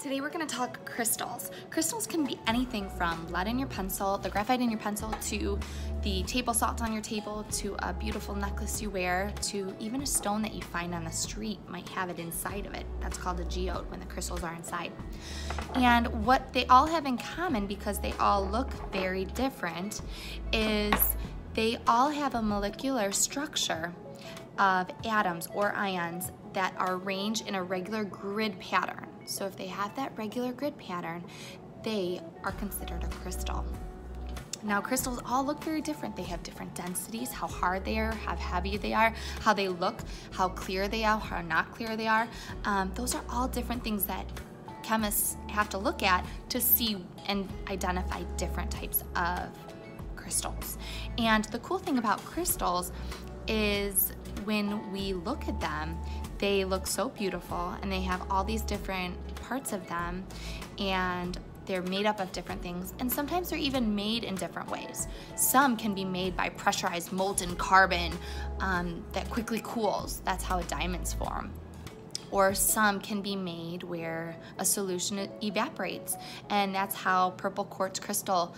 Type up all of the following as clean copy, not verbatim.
Today we're going to talk crystals. Crystals can be anything from lead in your pencil, the graphite in your pencil, to the table salt on your table, to a beautiful necklace you wear, to even a stone that you find on the street might have it inside of it. That's called a geode when the crystals are inside. And what they all have in common, because they all look very different, is they all have a molecular structure of atoms or ions that are arranged in a regular grid pattern. So if they have that regular grid pattern, they are considered a crystal. Now, crystals all look very different. They have different densities, how hard they are, how heavy they are, how they look, how clear they are, how not clear they are. Those are all different things that chemists have to look at to see and identify different types of crystals. And the cool thing about crystals is when we look at them, they look so beautiful and they have all these different parts of them, and they're made up of different things, and sometimes they're even made in different ways. Some can be made by pressurized molten carbon that quickly cools. That's how diamonds form. Or some can be made where a solution evaporates, and that's how purple quartz crystal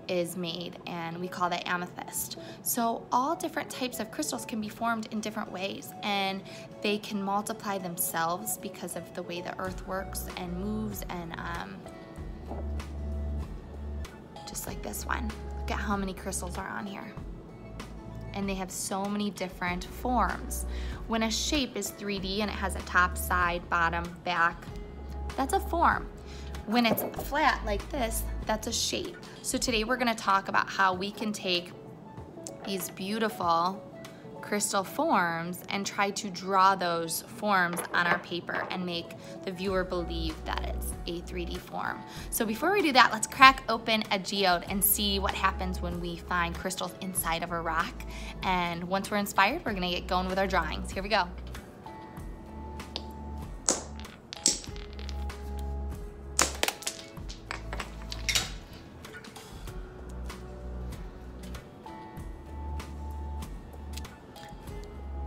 is made, and we call that amethyst. So all different types of crystals can be formed in different ways, and they can multiply themselves because of the way the earth works and moves, and just like this one. Look at how many crystals are on here. And they have so many different forms. When a shape is 3D and it has a top, side, bottom, back, that's a form. When it's flat like this, that's a shape. So today we're gonna talk about how we can take these beautiful crystal forms and try to draw those forms on our paper and make the viewer believe that it's a 3D form. So before we do that, let's crack open a geode and see what happens when we find crystals inside of a rock. And once we're inspired, we're gonna get going with our drawings. Here we go.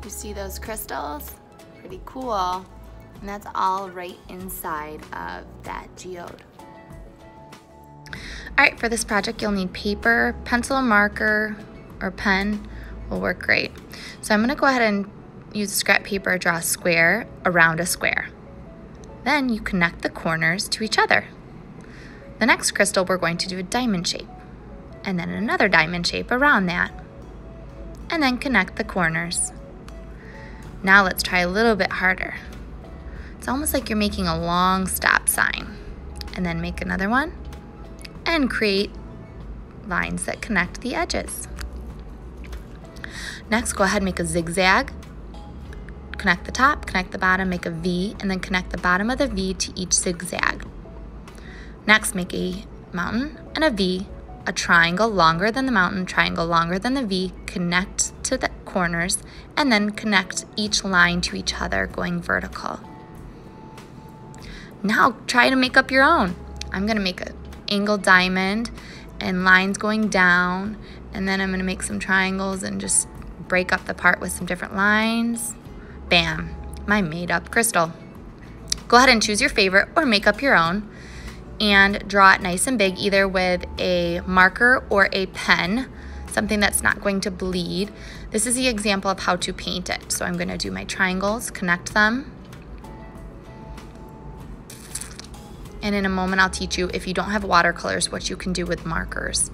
You see those crystals? Pretty cool. And that's all right inside of that geode. All right, for this project, you'll need paper, pencil, marker, or pen will work great. So I'm gonna go ahead and use scrap paper, draw a square around a square. Then you connect the corners to each other. The next crystal, we're going to do a diamond shape, and then another diamond shape around that, and then connect the corners. Now let's try a little bit harder. It's almost like you're making a long stop sign, and then make another one and create lines that connect the edges. Next, go ahead and make a zigzag. Connect the top, connect the bottom, make a V, and then connect the bottom of the V to each zigzag. Next, make a mountain and a V, a triangle longer than the mountain, triangle longer than the V, connect to the corners, and then connect each line to each other going vertical. Now try to make up your own. I'm gonna make an angled diamond and lines going down, and then I'm gonna make some triangles and just break up the part with some different lines. Bam, my made up crystal. Go ahead and choose your favorite or make up your own and draw it nice and big, either with a marker or a pen, something that's not going to bleed. This is the example of how to paint it. So I'm gonna do my triangles, connect them. And in a moment, I'll teach you, if you don't have watercolors, what you can do with markers.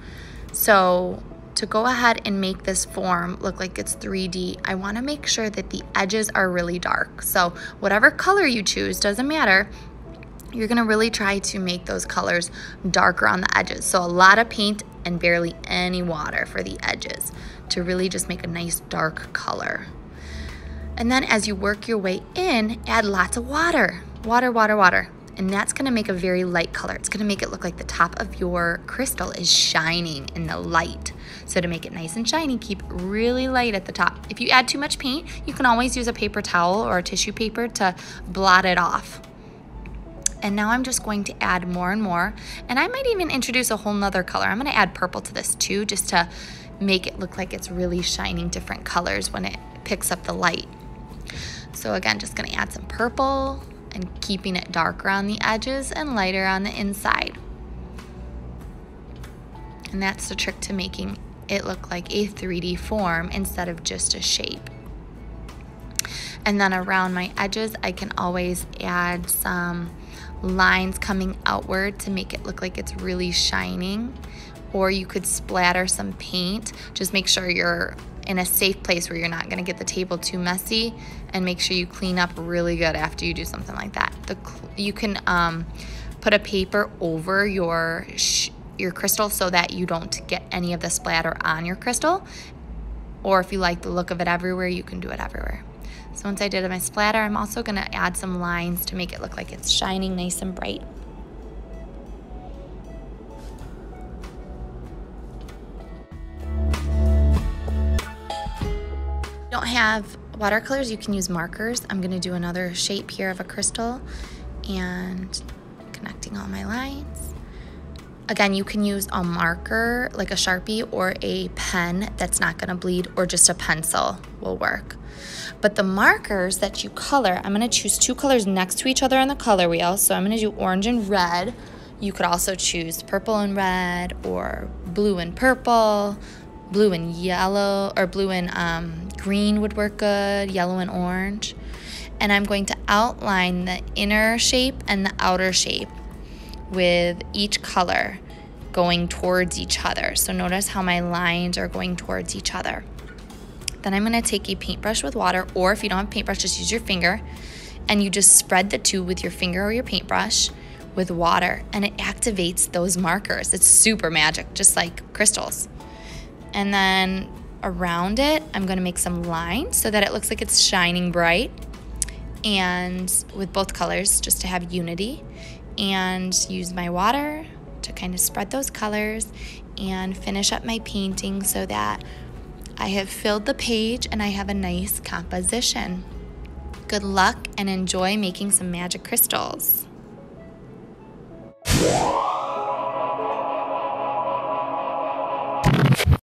So to go ahead and make this form look like it's 3D, I wanna make sure that the edges are really dark. So whatever color you choose, doesn't matter, you're gonna really try to make those colors darker on the edges. So a lot of paint and barely any water for the edges to really just make a nice dark color. And then as you work your way in, add lots of water. Water, water, water. And that's gonna make a very light color. It's gonna make it look like the top of your crystal is shining in the light. So to make it nice and shiny, keep really light at the top. If you add too much paint, you can always use a paper towel or a tissue paper to blot it off. And now I'm just going to add more and more. And I might even introduce a whole nother color. I'm gonna add purple to this too, just to make it look like it's really shining different colors when it picks up the light. So again, just gonna add some purple and keeping it darker on the edges and lighter on the inside. And that's the trick to making it look like a 3D form instead of just a shape. And then around my edges, I can always add some lines coming outward to make it look like it's really shining. Or you could splatter some paint. Just make sure you're in a safe place where you're not gonna get the table too messy, and make sure you clean up really good after you do something like that. You can put a paper over your crystal so that you don't get any of the splatter on your crystal. Or if you like the look of it everywhere, you can do it everywhere. So once I did my splatter, I'm also gonna add some lines to make it look like it's shining nice and bright. Don't have watercolors, you can use markers. I'm gonna do another shape here of a crystal and connecting all my lines. Again, you can use a marker like a Sharpie or a pen that's not gonna bleed, or just a pencil will work. But the markers that you color, I'm gonna choose 2 colors next to each other on the color wheel. So I'm gonna do orange and red. You could also choose purple and red, or blue and purple, blue and yellow, or blue and green would work good, yellow and orange. And I'm going to outline the inner shape and the outer shape with each color going towards each other. So notice how my lines are going towards each other. Then I'm gonna take a paintbrush with water, or if you don't have a paintbrush, just use your finger, and you just spread the 2 with your finger or your paintbrush with water, and it activates those markers. It's super magic, just like crystals. And then around it, I'm gonna make some lines so that it looks like it's shining bright, and with both colors, just to have unity, and use my water to kind of spread those colors and finish up my painting so that I have filled the page and I have a nice composition. Good luck and enjoy making some magic crystals.